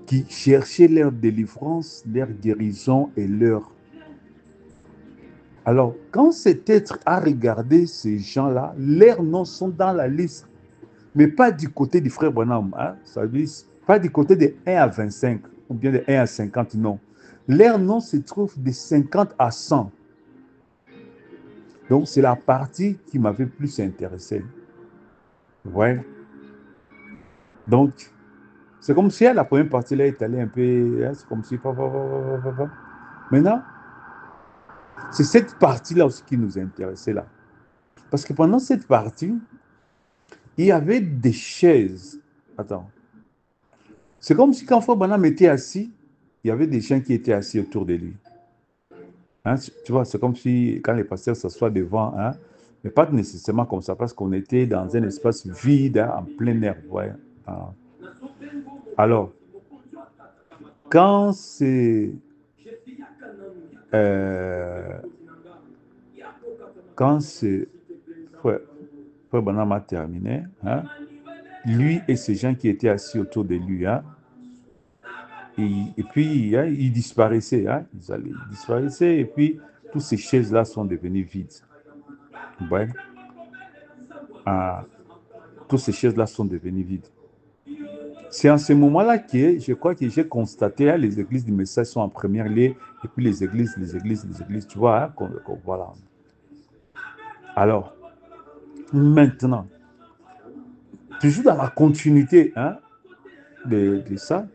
qui cherchaient leur délivrance, leur guérison et leur... Alors, quand cet être a regardé ces gens-là, leurs noms sont dans la liste, mais pas du côté du frère Branham, hein, ça veut dire, pas du côté de 1 à 25 ou bien de 1 à 50, non. Leurs noms se trouvent de 50 à 100. Donc, c'est la partie qui m'avait plus intéressé. Ouais. Donc, c'est comme si la première partie là est allée un peu, hein, c'est comme si... Maintenant, c'est cette partie-là aussi qui nous intéressait là. Parce que pendant cette partie, il y avait des chaises. Attends. C'est comme si quand Frère Branham était assis, il y avait des gens qui étaient assis autour de lui. Hein, tu vois, c'est comme si quand les pasteurs s'assoient devant, hein, mais pas nécessairement comme ça, parce qu'on était dans un espace vide, hein, en plein air. Ouais. Ah. Alors, quand c'est euh, quand c'est Frère Branham a terminé, hein, lui et ces gens qui étaient assis autour de lui, hein, et puis hein, ils disparaissaient, hein, ils disparaissaient, et puis toutes ces chaises-là sont devenues vides. Ouais. Ah, toutes ces chaises-là sont devenues vides. C'est en ce moment-là que je crois que j'ai constaté, hein, les églises du message sont en première ligne, et puis les églises, tu vois, hein, voilà. Alors, maintenant, toujours dans la continuité, hein, de ça,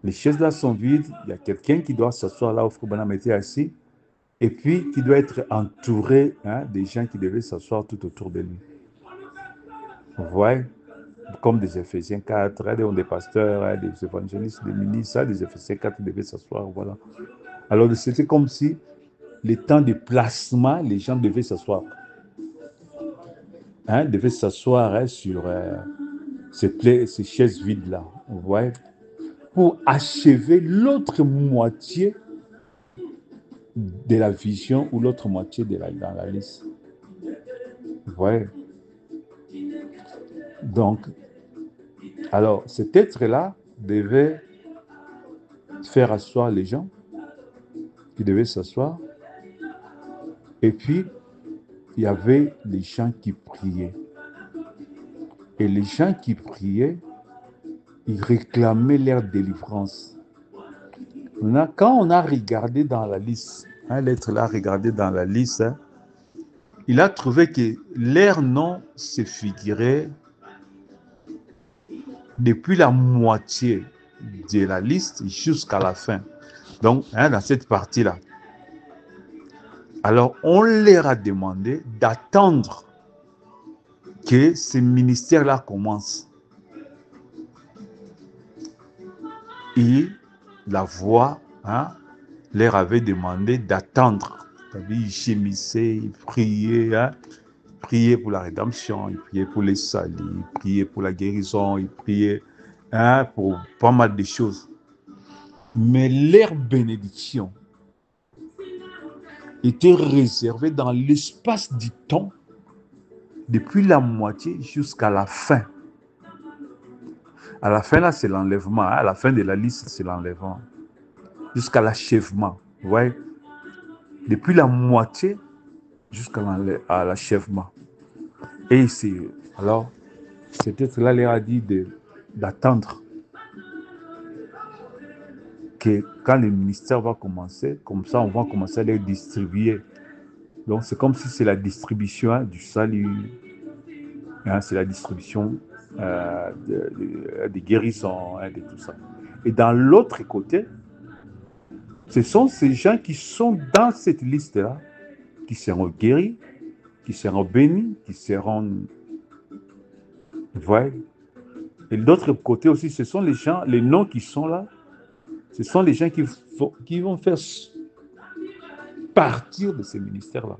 les chaises là sont vides, il y a quelqu'un qui doit s'asseoir là où Frère Branham était assis, et puis qui doit être entouré, hein, des gens qui devaient s'asseoir tout autour de lui. Vous voyez, comme des Éphésiens 4, hein, des pasteurs, hein, des évangélistes, des ministres, hein, des Éphésiens 4 qui devaient s'asseoir, voilà. Alors c'était comme si les temps de placement, les gens devaient s'asseoir. Hein, devaient s'asseoir, hein, sur ces chaises vides-là. Vous voyez, pour achever l'autre moitié de la vision ou l'autre moitié dans la liste. Vous voyez? Donc, alors, cet être-là devait faire asseoir les gens qui devaient s'asseoir. Et puis, il y avait les gens qui priaient. Et les gens qui priaient, ils réclamaient leur délivrance. Maintenant, quand on a regardé dans la liste, hein, l'être là a regardé dans la liste, hein, il a trouvé que leur nom se figurait depuis la moitié de la liste jusqu'à la fin. Donc, hein, dans cette partie-là. Alors, on leur a demandé d'attendre que ce ministère-là commence. Et la voix, hein, leur avait demandé d'attendre. Ils gémissaient, ils priaient, hein, priaient pour la rédemption, ils priaient pour les saluts, ils priaient pour la guérison, ils priaient, hein, pour pas mal de choses. Mais leur bénédiction était réservée dans l'espace du temps, depuis la moitié jusqu'à la fin. À la fin, là, c'est l'enlèvement. Hein. À la fin de la liste, c'est l'enlèvement. Jusqu'à l'achèvement. Vous voyez? Depuis la moitié jusqu'à l'achèvement. Et c'est, alors, cet être-là leur a dit d'attendre que quand le ministère va commencer, comme ça, on va commencer à les distribuer. Donc, c'est comme si c'est la distribution, hein, du salut, hein, c'est la distribution des guérisons, hein, de tout ça. Et dans l'autre côté, ce sont ces gens qui sont dans cette liste-là, qui seront guéris, qui seront bénis, qui seront... Vous voyez? Et de l'autre côté aussi, ce sont les gens, les noms qui sont là, ce sont les gens qui vont faire partir de ces ministères-là.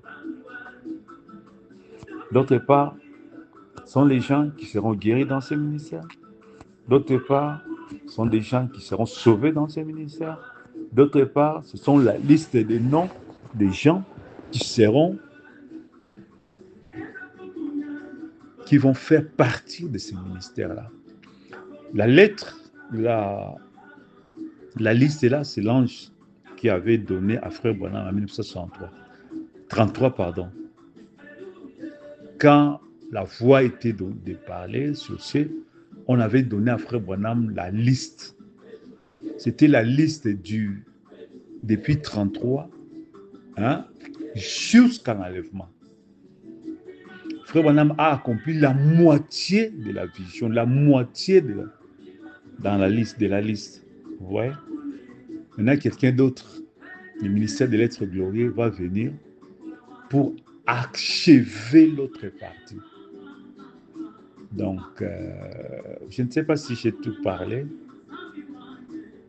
D'autre part, ce sont les gens qui seront guéris dans ces ministères. D'autre part, ce sont des gens qui seront sauvés dans ces ministères. D'autre part, ce sont la liste des noms des gens qui vont faire partie de ces ministères-là. La lettre, la liste est là, c'est l'ange qui avait donné à Frère Branham en 1963. 33, pardon. Quand la voix était de parler sur ce, on avait donné à Frère Branham la liste. C'était la liste depuis 33 hein, jusqu'à l'enlèvement. Frère Branham a accompli la moitié de la vision, la moitié dans la liste de la liste. Vous voyez? Maintenant, quelqu'un d'autre, le ministère de l'être glorieux, va venir pour achever l'autre partie. Donc, je ne sais pas si j'ai tout parlé.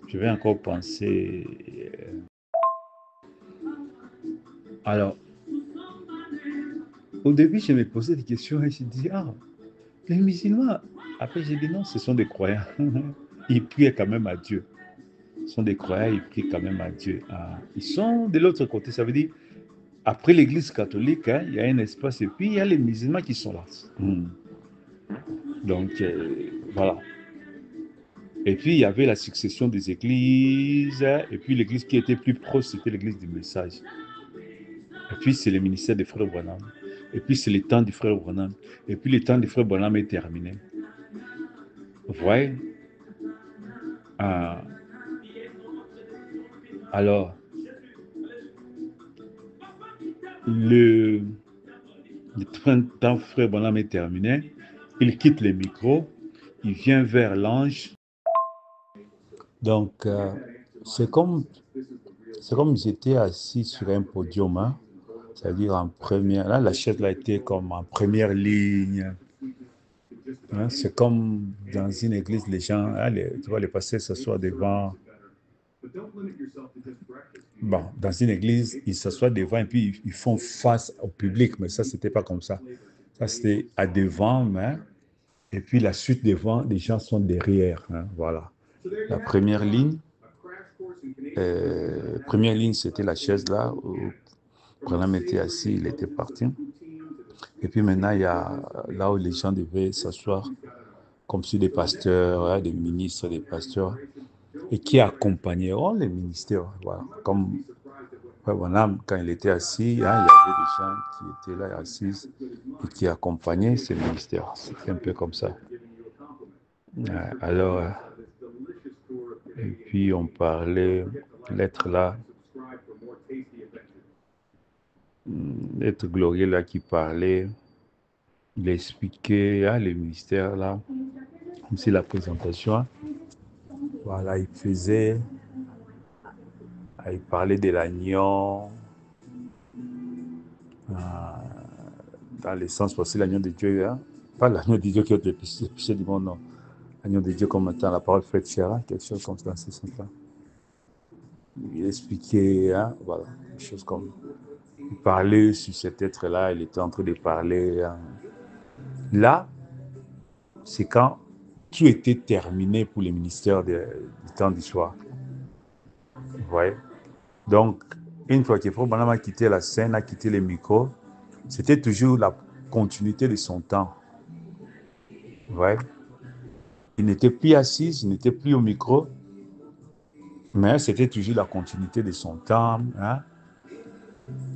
Je vais encore penser. Alors, au début, je me posais des questions et je dis, les musulmans. Après, j'ai dit non, ce sont des croyants. Ils prient quand même à Dieu. Ce sont des croyants, ils prient quand même à Dieu. Ils sont de l'autre côté. Ça veut dire, après l'église catholique, il y a un espace et puis il y a les musulmans qui sont là. Donc, voilà. Et puis, il y avait la succession des églises. Et puis, l'église qui était plus proche, c'était l'église du message. Et puis, c'est le ministère des frères Branham. Et puis, c'est le temps du frère Branham. Et puis, le temps du frère Branham est terminé. Vous voyez? Alors, le temps du frère Branham est terminé. Il quitte le micro. Il vient vers l'ange. Donc, c'est comme j'étais assis sur un podium, hein, c'est-à-dire en première. Là, la chaise là était comme en première ligne. Hein, c'est comme dans une église, les gens, hein, tu vois, les pasteurs s'assoient devant. Bon, dans une église, ils s'assoient devant et puis ils font face au public, mais ça, c'était pas comme ça. Ça, c'était à devant, hein, et puis la suite devant, les gens sont derrière. Hein, voilà. La première ligne, c'était la chaise là où Branham était assis, il était parti. Et puis maintenant, il y a là où les gens devaient s'asseoir, comme sur des pasteurs, hein, des ministres, des pasteurs, et qui accompagneront les ministères. Voilà. Comme Branham, quand il était assis, hein, il y avait des gens qui étaient là assis et qui accompagnaient ces ministères. C'était un peu comme ça. Alors, et puis on parlait, l'être là, l'être glorieux là qui parlait, il expliquait hein, les ministères là, comme si la présentation, voilà, il faisait, il parlait de l'agneau, dans le sens parce que l'agneau de Dieu, hein, pas l'agneau de Dieu qui ôte le péché du monde, non. L'agneau de Dieu comme étant la parole faite chair, hein, quelque chose comme ça dans ce sens-là. Il expliquait, hein, voilà, quelque chose comme. Il parlait sur cet être-là, il était en train de parler. Hein. Là, c'est quand tout était terminé pour les ministères du temps du soir. Vous voyez? Donc, une fois que Frère Branham a quitté la scène, a quitté les micros, c'était toujours la continuité de son temps. Vous voyez? Il n'était plus assis, il n'était plus au micro, mais c'était toujours la continuité de son temps. Hein?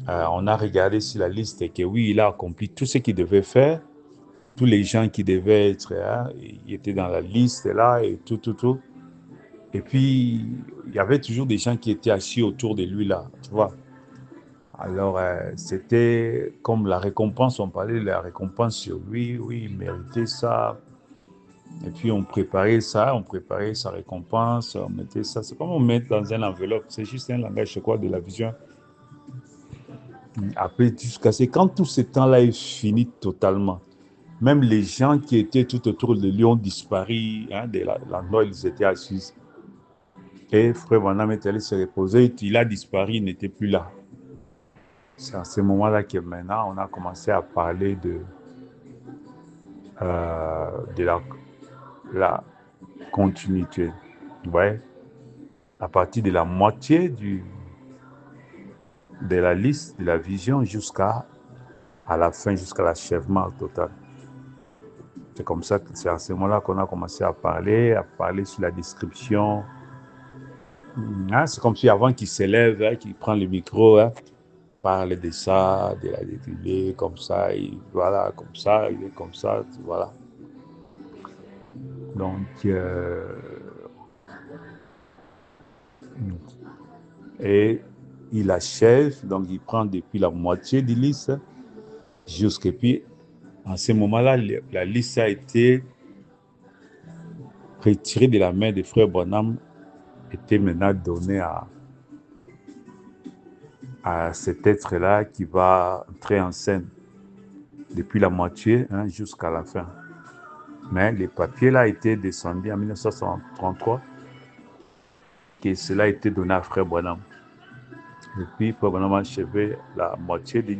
On a regardé sur la liste et que oui, il a accompli tout ce qu'il devait faire. Tous les gens qui devaient être, hein, ils étaient dans la liste là et tout. Et puis, il y avait toujours des gens qui étaient assis autour de lui là, tu vois. Alors, c'était comme la récompense, on parlait de la récompense sur lui, oui, il méritait ça. Et puis, on préparait sa récompense, on mettait ça. C'est comme on met dans une enveloppe, c'est juste un langage, je crois, de la vision. Après, jusqu'à ce quand tout ce temps-là est fini totalement, même les gens qui étaient tout autour de lui ont disparu hein, de l'endroit où ils étaient assis. Et Frère Branham est allé se reposer, il a disparu, il n'était plus là. C'est à ce moment-là que maintenant, on a commencé à parler de la continuité. Ouais. À partir de la moitié de la liste, de la vision, jusqu'à la fin, jusqu'à l'achèvement total. C'est comme ça que c'est à ce moment-là qu'on a commencé à parler sur la description. Hein, c'est comme si avant qu'il s'élève, hein, qu'il prend le micro, hein, parle de ça, de la il est comme ça, et voilà, comme ça, il est comme ça, voilà. Donc, et il achève, donc il prend depuis la moitié du lys jusqu'à puis, en ce moment-là, la lys a été retirée de la main des frères Bonham, était maintenant donnée à cet être-là qui va entrer en scène depuis la moitié, hein, jusqu'à la fin. Mais les papiers là étaient descendus en 1933, que cela a été donné à frère Bonham. Et puis frère Bonham a achevé la moitié de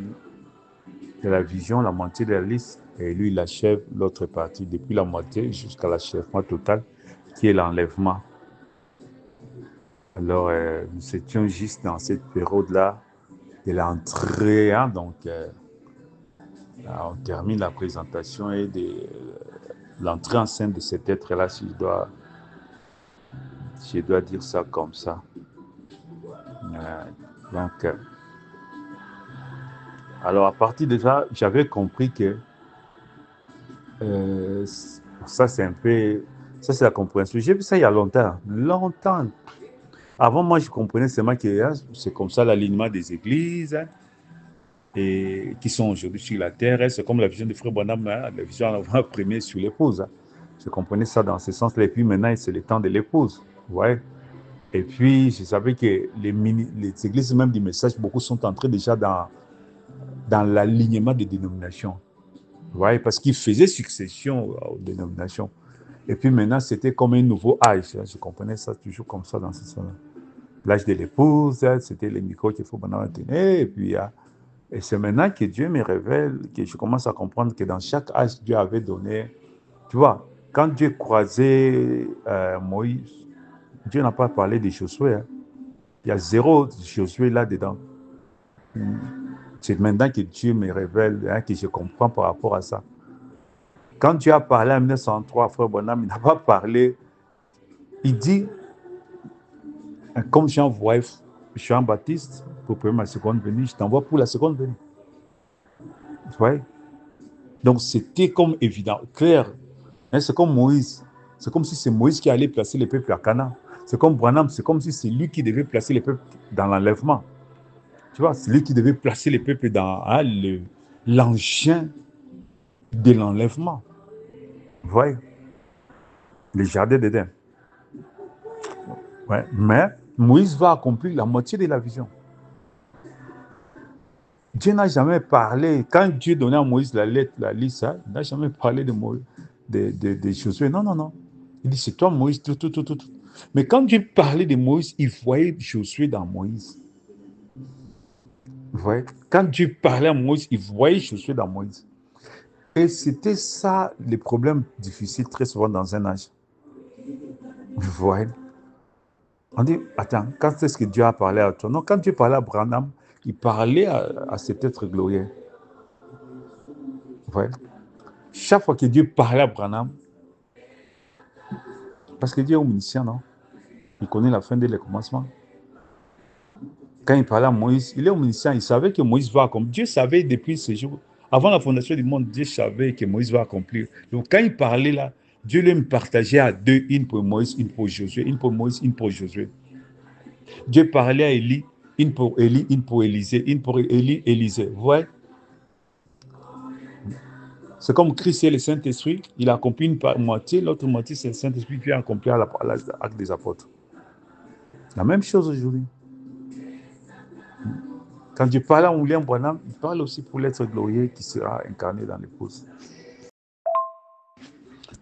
la vision, la moitié de la liste, et lui il achève l'autre partie depuis la moitié jusqu'à l'achèvement total, qui est l'enlèvement. Alors nous étions juste dans cette période-là de l'entrée, hein, donc on termine la présentation et l'entrée en scène de cet être-là, si je dois dire ça comme ça. Donc, alors à partir de ça, j'avais compris que ça c'est un peu, ça c'est la compréhension. J'ai vu ça il y a longtemps, longtemps. Avant, moi, je comprenais seulement que hein, c'est comme ça l'alignement des églises, hein, et qui sont aujourd'hui sur la terre. Hein, c'est comme la vision de Frère Bonham, hein, la vision avant premier sur l'épouse. Hein. Je comprenais ça dans ce sens-là. Et puis maintenant, c'est le temps de l'épouse. Ouais. Et puis, je savais que les églises même du message, beaucoup sont entrés déjà dans l'alignement des dénominations. Ouais, parce qu'ils faisaient succession aux dénominations. Et puis maintenant, c'était comme un nouveau âge. Hein. Je comprenais ça toujours comme ça dans ce sens-là. L'âge de l'épouse, hein, c'était les micros qu'il faut maintenant tenir. Et puis, et c'est maintenant que Dieu me révèle, que je commence à comprendre que dans chaque âge, Dieu avait donné. Tu vois, quand Dieu croisait Moïse, Dieu n'a pas parlé de Josué. Hein. Il y a zéro Josué là-dedans. C'est maintenant que Dieu me révèle, hein, que je comprends par rapport à ça. Quand Dieu a parlé en 1903, frère Bonham, il n'a pas parlé. Il dit, comme j'envoie Jean-Baptiste pour préparer ma seconde venue, je t'envoie pour la seconde venue. Ouais. Donc c'était comme évident, clair. Hein, c'est comme Moïse. C'est comme si c'est Moïse qui allait placer les peuples à Canaan. C'est comme Branham, c'est comme si c'est lui qui devait placer les peuples dans l'enlèvement. Tu vois, c'est lui qui devait placer les peuples dans hein, l'engin de l'enlèvement. Vous voyez, le jardin d'Éden. Ouais. Mais Moïse va accomplir la moitié de la vision. Dieu n'a jamais parlé, quand Dieu donnait à Moïse la lettre, la liste, hein, il n'a jamais parlé de Moïse, de Josué. Non, non, non. Il dit, c'est toi Moïse, tout, tout, tout, tout. Mais quand Dieu parlait de Moïse, il voyait Josué dans Moïse. Vous voyez? Quand Dieu parlait à Moïse, il voyait Josué dans Moïse. Et c'était ça le problème difficile très souvent dans un âge. Vous voyez? On dit, attends, quand est-ce que Dieu a parlé à toi? Non, quand Dieu parlait à Branham, il parlait à cet être glorieux. Vous voyez? Chaque fois que Dieu parlait à Branham, parce que Dieu est omniscient, non? Il connaît la fin dès le commencement. Quand il parlait à Moïse, il est omniscient, il savait que Moïse va accomplir. Dieu savait depuis ce jour, avant la fondation du monde, Dieu savait que Moïse va accomplir. Donc quand il parlait là, Dieu lui partageait à deux, une pour Moïse, une pour Josué, une pour Moïse, une pour Josué. Dieu parlait à Élie, une pour Élie, une pour Élisée, une pour Élie, Élisée. Vous voyez? C'est comme Christ et le Saint-Esprit, il a accompli une moitié, l'autre moitié c'est le Saint-Esprit qui a accompli à l'acte des apôtres. La même chose aujourd'hui. Quand Dieu parle à William Branham, il parle aussi pour l'être glorieux qui sera incarné dans l'épouse.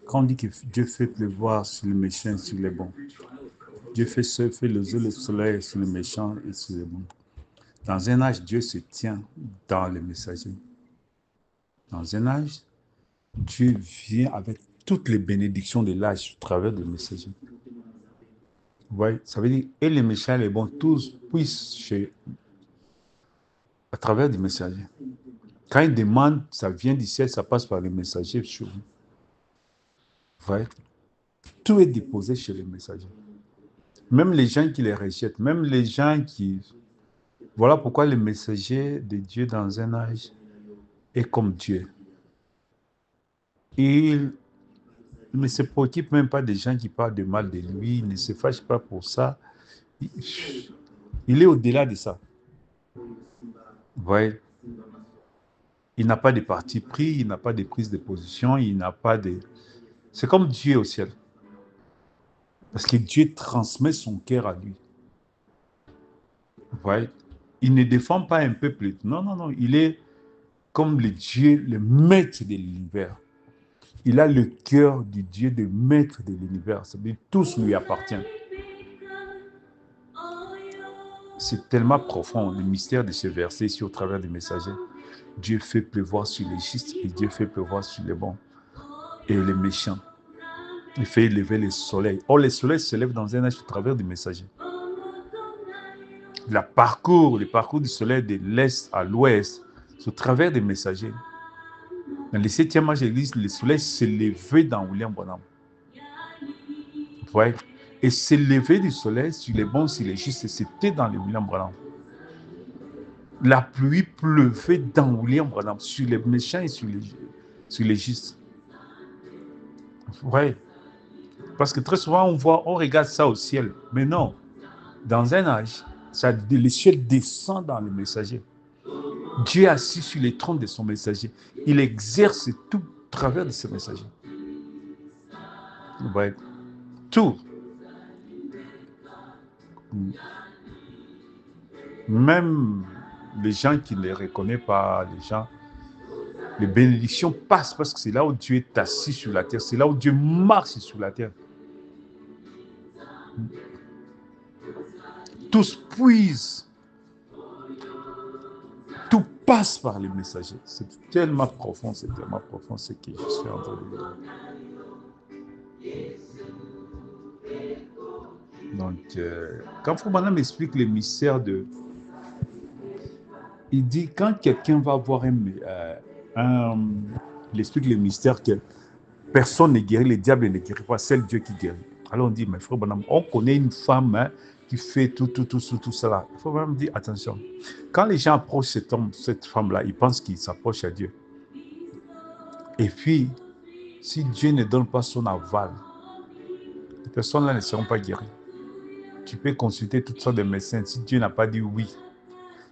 Quand on dit que Dieu fait pleuvoir sur les méchants et sur les bons, Dieu fait le soleil sur les méchants et sur les bons. Dans un âge, Dieu se tient dans les messagers. Dans un âge, Dieu vient avec toutes les bénédictions de l'âge au travers des messagers. Vous voyez, ça veut dire, et les méchants et les bons, tous puissent à travers des messagers. Quand ils demandent, ça vient du ciel, ça passe par les messagers chez vous. Ouais. Tout est déposé chez les messagers. Même les gens qui les rejettent, même les gens qui... Voilà pourquoi le messager de Dieu dans un âge est comme Dieu. Il ne se préoccupe même pas des gens qui parlent de mal de lui, il ne se fâche pas pour ça. Il est au-delà de ça. Ouais. Il n'a pas de parti pris, il n'a pas de prise de position, il n'a pas de... C'est comme Dieu au ciel. Parce que Dieu transmet son cœur à lui. Ouais. Il ne défend pas un peuple. Non, non, non. Il est comme le Dieu, le maître de l'univers. Il a le cœur du Dieu, de maître de l'univers. C'est-à-dire tous lui appartiennent. C'est tellement profond, le mystère de ce verset ici au travers des messagers. Dieu fait pleuvoir sur les justes et Dieu fait pleuvoir sur les bons et les méchants. Il fait lever le soleil. Or, le soleil se lève dans un âge au travers des messagers. Le parcours du soleil de l'est à l'ouest, c'est au travers des messagers. Dans le 7e âge de l'Église, le soleil s'est levé dans William Branham. Vous voyez? Et s'est levé du soleil sur les bons, sur les justes, c'était dans le William Branham. La pluie pleuvait dans William Branham, sur les méchants et sur les justes. Vous voyez? Parce que très souvent, on regarde ça au ciel. Mais non, dans un âge, le ciel descend dans le messager. Dieu est assis sur les trônes de son messager. Il exerce tout au travers de ce messager. Vous voyez? Tout. Même les gens qui ne les reconnaissent pas, les bénédictions passent parce que c'est là où Dieu est assis sur la terre. C'est là où Dieu marche sur la terre. Tous puisent. Tout passe par les messagers. C'est tellement profond ce que je suis en train de dire. Donc, quand Frère Branham explique les mystères de... Il dit, quand quelqu'un va voir il explique les mystères que personne ne guérit, le diable ne guérit pas, c'est Dieu qui guérit. Alors on dit, mais Frère Branham, on connaît une femme qui fait tout cela. Il faut vraiment dire, attention, quand les gens approchent cet homme, cette femme-là, ils pensent qu'ils s'approchent à Dieu. Et puis, si Dieu ne donne pas son aval, les personnes-là ne seront pas guéries. Tu peux consulter toutes sortes de médecins. Si Dieu n'a pas dit oui,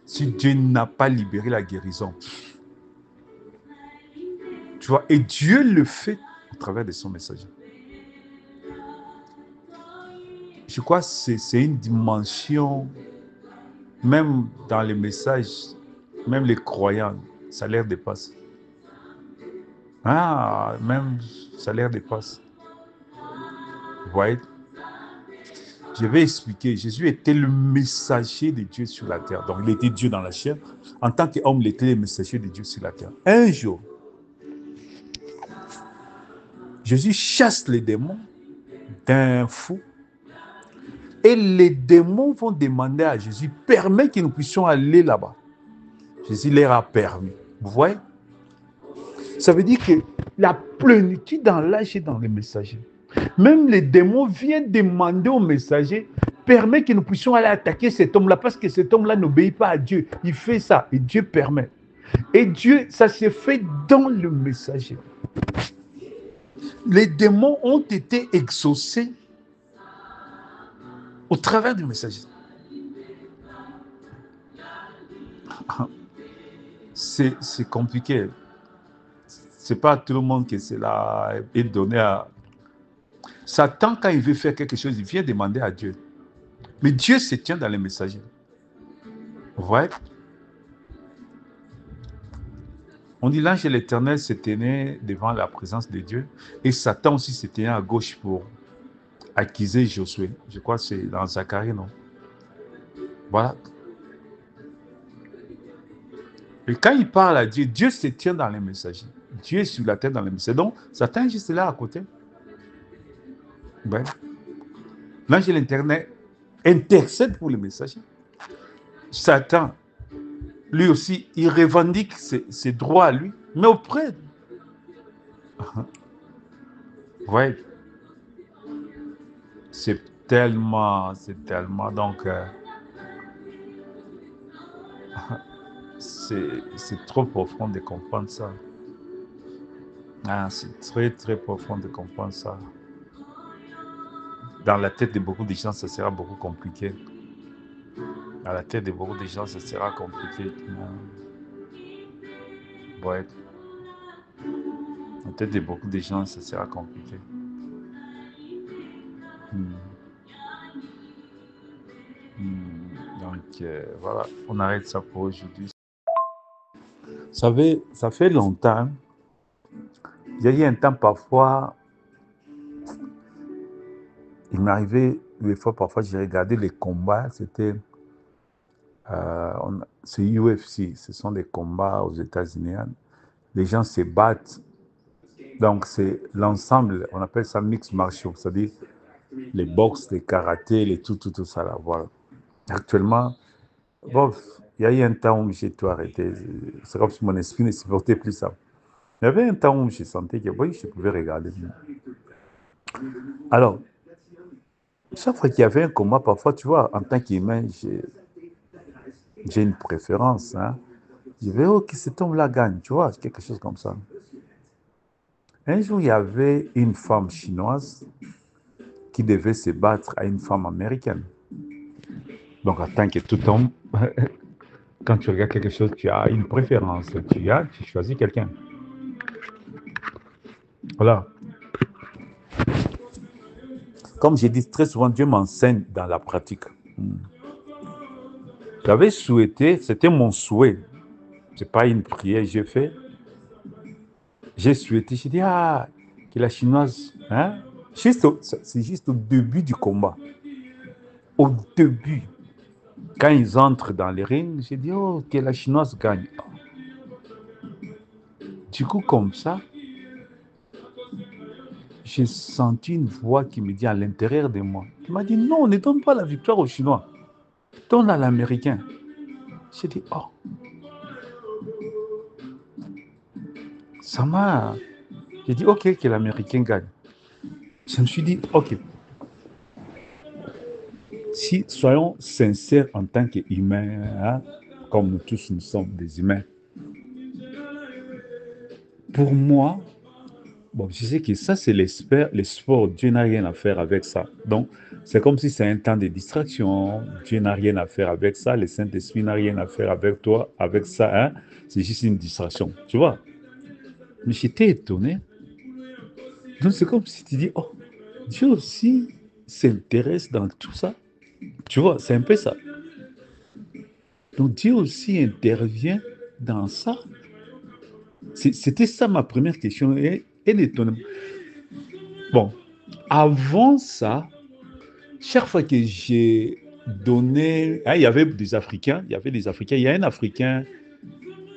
si Dieu n'a pas libéré la guérison, tu vois, et Dieu le fait au travers de son messager. Je crois que c'est une dimension, même dans les messages, même les croyants, ça leur dépasse. Ah, même ça leur dépasse. Vous voyez? Je vais expliquer. Jésus était le messager de Dieu sur la terre. Donc, il était Dieu dans la chair. En tant qu'homme, il était le messager de Dieu sur la terre. Un jour, Jésus chasse les démons d'un fou. Et les démons vont demander à Jésus, permets que nous puissions aller là-bas. Jésus leur a permis. Vous voyez? Ça veut dire que la plénitude dans l'âge et dans les messagers. Même les démons viennent demander aux messagers, permet que nous puissions aller attaquer cet homme-là, parce que cet homme-là n'obéit pas à Dieu. Il fait ça, et Dieu permet. Et Dieu, ça s'est fait dans le messager. Les démons ont été exaucés au travers du messager. C'est compliqué. C'est pas à tout le monde que cela est donné à... Satan, quand il veut faire quelque chose, il vient demander à Dieu. Mais Dieu se tient dans les messagers. Vous voyez? On dit l'ange de l'Éternel se tenait devant la présence de Dieu et Satan aussi se tenait à gauche pour accuser Josué. Je crois que c'est dans Zacharie, non? Voilà. Et quand il parle à Dieu, Dieu se tient dans les messagers. Dieu est sur la terre dans les messagers. Donc, Satan est juste là à côté. Ouais. L'ange de l'Éternel intercède pour les messagers. Satan, lui aussi, il revendique ses droits à lui, mais auprès. Vous Ouais, c'est tellement, donc, c'est trop profond de comprendre ça. Ah, c'est très, très profond de comprendre ça. Dans la tête de beaucoup de gens, ça sera beaucoup compliqué. Dans la tête de beaucoup de gens, ça sera compliqué. Ouais, dans la tête de beaucoup de gens, ça sera compliqué. Hmm. Donc, voilà, on arrête ça pour aujourd'hui. Vous savez, ça fait longtemps. Il y a eu un temps parfois, il m'arrivait des fois, parfois, j'ai regardé les combats. C'est UFC, ce sont des combats aux États-Unis. Les gens se battent. Donc, c'est l'ensemble, on appelle ça mix martial, c'est-à-dire les boxe, les karatés, les tout ça là. Voilà. Actuellement, bon, il y a eu un temps où j'ai tout arrêté. C'est comme si mon esprit ne supportait plus ça. Il y avait un temps où je sentais que oui, je pouvais regarder. Alors, chaque fois qu'il y avait un combat, parfois, tu vois, en tant qu'humain, j'ai une préférence. Hein. Je vais, oh, que cet homme-là gagne, tu vois, quelque chose comme ça. Un jour, il y avait une femme chinoise qui devait se battre à une femme américaine. Donc, en tant que tout homme, quand tu regardes quelque chose, tu as une préférence. Tu choisis quelqu'un. Voilà. Comme j'ai dit très souvent, Dieu m'enseigne dans la pratique. J'avais souhaité, c'était mon souhait. Ce n'est pas une prière que j'ai fait. J'ai souhaité, j'ai dit, ah, que la chinoise, hein, c'est juste au début du combat. Au début, quand ils entrent dans les rings, j'ai dit, oh, que la chinoise gagne. Du coup, comme ça, j'ai senti une voix qui me dit à l'intérieur de moi, qui m'a dit, non, ne donne pas la victoire aux Chinois, donne à l'Américain. J'ai dit, oh, ça m'a... J'ai dit, ok, que l'Américain gagne. Je me suis dit, ok, si soyons sincères en tant qu'humains, hein, comme nous tous nous sommes des humains, pour moi, bon, je sais que ça, c'est les sports. Dieu n'a rien à faire avec ça. Donc, c'est comme si c'est un temps de distraction. Dieu n'a rien à faire avec ça. Le Saint-Esprit n'a rien à faire avec toi, avec ça. Hein. C'est juste une distraction. Tu vois? Mais j'étais étonné. Donc, c'est comme si tu dis, oh, Dieu aussi s'intéresse dans tout ça. Tu vois, c'est un peu ça. Donc, Dieu aussi intervient dans ça. C'était ça ma première question. Et l'étonnement. Bon, avant ça, chaque fois que j'ai donné, hein, il y avait des Africains, il y avait des Africains, il y a un Africain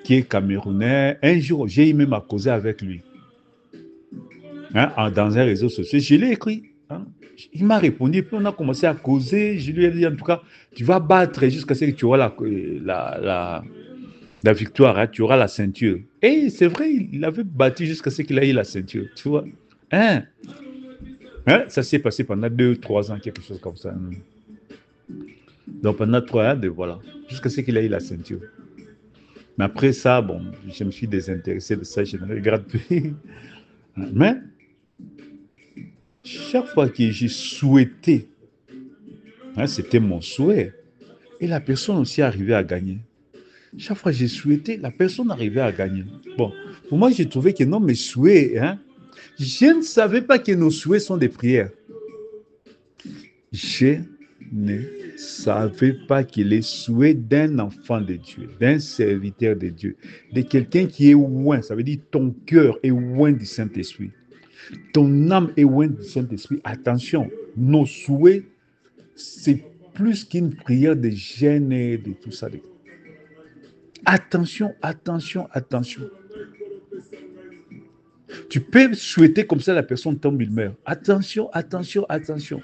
qui est camerounais. Un jour, j'ai eu même à causer avec lui, hein, dans un réseau social. Je l'ai écrit. Hein. Il m'a répondu, puis on a commencé à causer. Je lui ai dit, en tout cas, tu vas battre jusqu'à ce que tu auras la victoire, hein, tu auras la ceinture. Et c'est vrai, il avait battu jusqu'à ce qu'il ait la ceinture, tu vois. Hein? Hein? Ça s'est passé pendant 2, 3 ans, quelque chose comme ça. Donc pendant 3 ans, voilà, jusqu'à ce qu'il ait la ceinture. Mais après ça, bon, je me suis désintéressé de ça, je ne regarde plus. Mais chaque fois que j'ai souhaité, hein, c'était mon souhait, et la personne aussi arrivait à gagner. Chaque fois que j'ai souhaité, la personne arrivait à gagner. Bon, pour moi, j'ai trouvé que non, mes souhaits, hein, je ne savais pas que nos souhaits sont des prières. Je ne savais pas que les souhaits d'un enfant de Dieu, d'un serviteur de Dieu, de quelqu'un qui est loin, ça veut dire ton cœur est loin du Saint-Esprit, ton âme est loin du Saint-Esprit. Attention, nos souhaits, c'est plus qu'une prière de gêne et de tout ça. Attention, attention, attention. Tu peux souhaiter comme ça, la personne tombe, il meurt. Attention, attention, attention.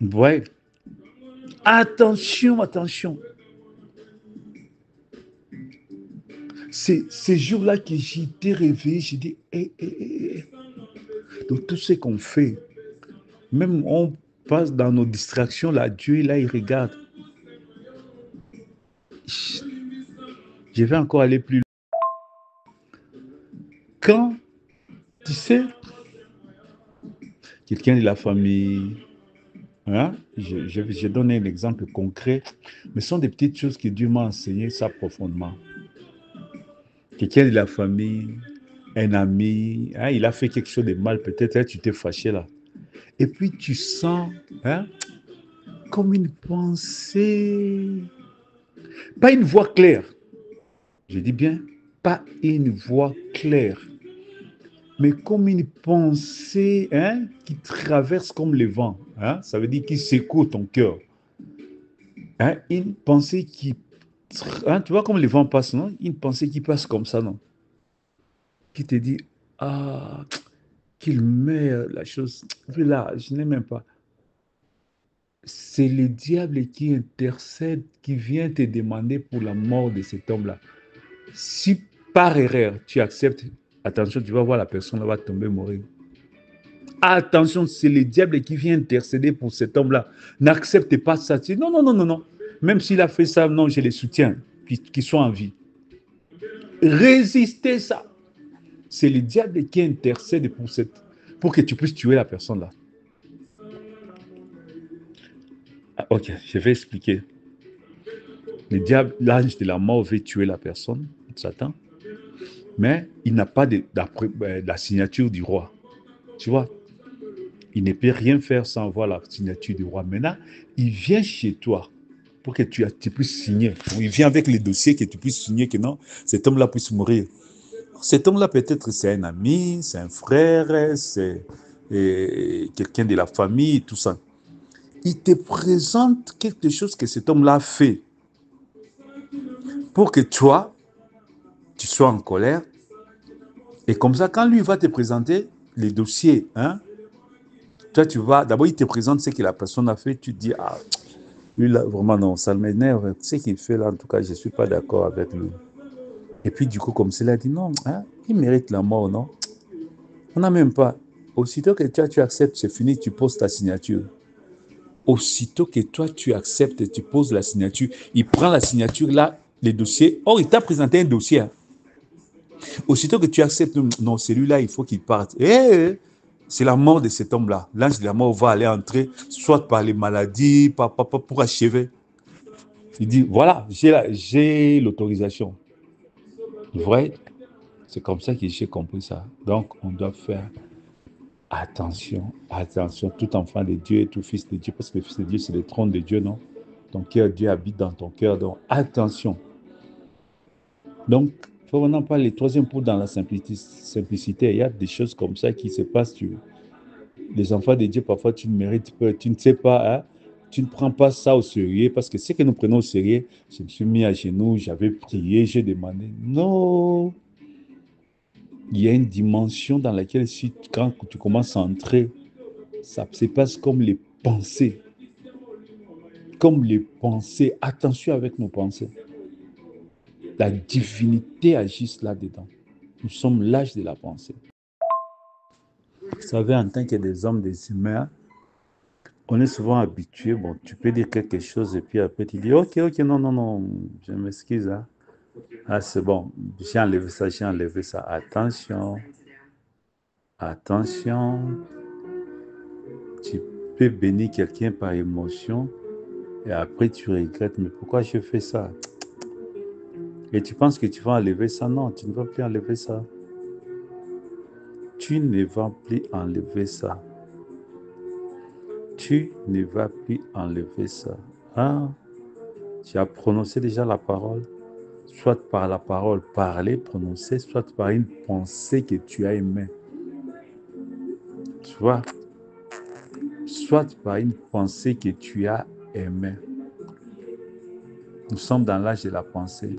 Ouais. Attention, attention. C'est ces jours-là que j'ai été réveillé, j'ai dit, hé, hé, hé. Donc tout ce qu'on fait, même on passe dans nos distractions, là, Dieu, là, il regarde. Je vais encore aller plus loin. Quand, tu sais, quelqu'un de la famille, hein, je donne un exemple concret, mais ce sont des petites choses que Dieu m'a enseigné ça profondément. Quelqu'un de la famille, un ami, hein, il a fait quelque chose de mal, peut-être hein, tu t'es fâché là. Et puis tu sens hein, comme une pensée, pas une voix claire, je dis bien, pas une voix claire, mais comme une pensée hein, qui traverse comme le vent. Hein, ça veut dire qu'il secoue ton cœur. Hein, une pensée qui... Hein, tu vois comme le vent passe, non? Une pensée qui passe comme ça, non? Qui te dit, ah, qu'il met la chose. Puis là, je n'ai même pas. C'est le diable qui intercède, qui vient te demander pour la mort de cet homme-là. Si par erreur, tu acceptes, attention, tu vas voir la personne là va tomber, mourir. Attention, c'est le diable qui vient intercéder pour cet homme-là. N'accepte pas ça. Tu dis, non, non, non, non, non. Même s'il a fait ça, non, je les soutiens, qui sont en vie. Résistez ça. C'est le diable qui intercède pour que tu puisses tuer la personne là. Ah, ok, je vais expliquer. Le diable, l'ange de la mort veut tuer la personne, Satan, mais il n'a pas de la signature du roi. Tu vois, il ne peut rien faire sans avoir la signature du roi. Maintenant, il vient chez toi pour que tu puisses signer. Il vient avec les dossiers que tu puisses signer que non, cet homme-là puisse mourir. Cet homme-là, peut-être, c'est un ami, c'est un frère, c'est quelqu'un de la famille, tout ça. Il te présente quelque chose que cet homme-là a fait pour que toi, tu sois en colère. Et comme ça, quand lui va te présenter les dossiers, hein, toi, tu vas, d'abord, il te présente ce que la personne a fait, tu te dis, ah, lui, là, vraiment, non, ça m'énerve. Ce qu'il fait là, en tout cas, je ne suis pas d'accord avec lui. Et puis, du coup, comme cela, il dit, non, hein, il mérite la mort, non? On n'a même pas. Aussitôt que toi, tu acceptes, c'est fini, tu poses ta signature. Aussitôt que toi, tu acceptes et tu poses la signature, il prend la signature là, les dossiers. Or, il t'a présenté un dossier. Hein. Aussitôt que tu acceptes, non, celui-là, il faut qu'il parte. C'est la mort de cet homme-là. L'ange de la mort va aller entrer, soit par les maladies, pour achever. Il dit, voilà, j'ai l'autorisation. Vrai, c'est comme ça que j'ai compris ça. Donc, on doit faire attention, attention, tout enfant de Dieu et tout fils de Dieu, parce que le fils de Dieu, c'est le trône de Dieu, non? Ton cœur, Dieu habite dans ton cœur, donc attention. Donc, il faut maintenant parler. Le troisième point dans la simplicité, il y a des choses comme ça qui se passent. Les enfants de Dieu, parfois, tu ne mérites pas, tu ne sais pas, hein, tu ne prends pas ça au sérieux, parce que ce que nous prenons au sérieux, je me suis mis à genoux, j'avais prié, j'ai demandé. Non, il y a une dimension dans laquelle, quand tu commences à entrer, ça se passe comme les pensées. Comme les pensées. Attention avec nos pensées. La divinité agisse là-dedans. Nous sommes l'âge de la pensée. Vous savez, en tant que des hommes, des humains, on est souvent habitué. Bon, tu peux dire quelque chose et puis après tu dis, ok, ok, non, non, non, je m'excuse. Hein. Ah, c'est bon, j'ai enlevé ça, j'ai enlevé ça. Attention, attention. Tu peux bénir quelqu'un par émotion et après tu regrettes, mais pourquoi je fais ça? Et tu penses que tu vas enlever ça? Non, tu ne vas plus enlever ça. Tu ne vas plus enlever ça. Tu ne vas plus enlever ça. Ah, tu as prononcé déjà la parole, soit par la parole parlée, prononcée, soit par une pensée que tu as aimée. Tu vois, soit par une pensée que tu as aimée. Nous sommes dans l'âge de la pensée.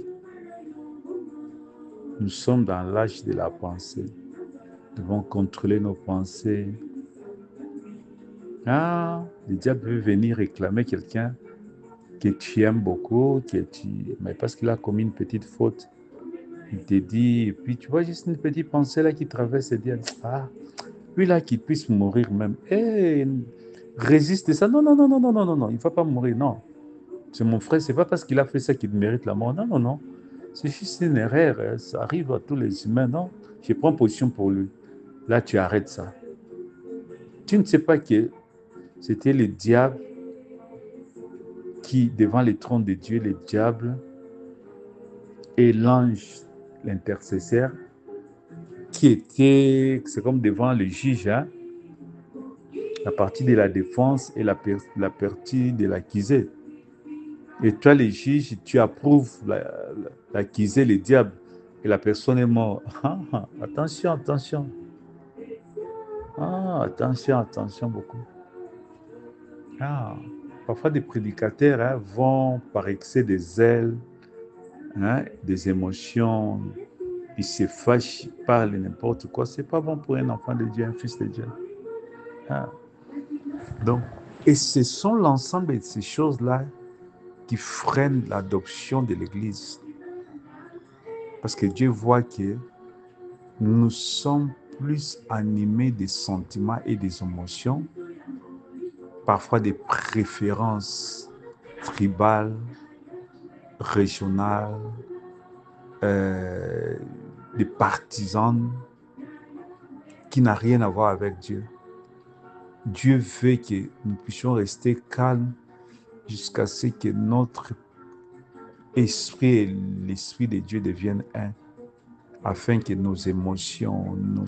Nous sommes dans l'âge de la pensée. Nous devons contrôler nos pensées. Ah, le diable veut venir réclamer quelqu'un que tu aimes beaucoup, mais parce qu'il a commis une petite faute, il te dit, et puis tu vois juste une petite pensée là qui traverse et dit, ah, Lui là, qu'il puisse mourir même. Eh, résiste ça. Non, non, non, non, non, non, non, non, il ne va pas mourir, non. C'est mon frère, c'est pas parce qu'il a fait ça qu'il mérite la mort. Non, non, non. C'est juste une erreur, hein. Ça arrive à tous les humains, non. Je prends position pour lui. Là, tu arrêtes ça. Tu ne sais pas que c'était le diable qui, devant les trônes de Dieu, le diable et l'ange, l'intercesseur, qui était, c'est comme devant le juge, hein, la partie de la défense et la partie de l'accusé. Et toi, le juge, tu approuves l'accusé, le diable, et la personne est morte. Ah, ah, attention, attention. Ah, attention, attention beaucoup. Ah, parfois des prédicateurs hein, vont par excès des ailes, hein, des émotions, ils se fâchent, ils parlent n'importe quoi. C'est pas bon pour un enfant de Dieu, un fils de Dieu. Ah. Donc, et ce sont l'ensemble de ces choses-là qui freinent l'adoption de l'Église. Parce que Dieu voit que nous sommes plus animés des sentiments et des émotions, parfois des préférences tribales, régionales, euh, des partisans qui n'a rien à voir avec Dieu. Dieu veut que nous puissions rester calmes jusqu'à ce que notre esprit et l'esprit de Dieu deviennent un, afin que nos émotions, nos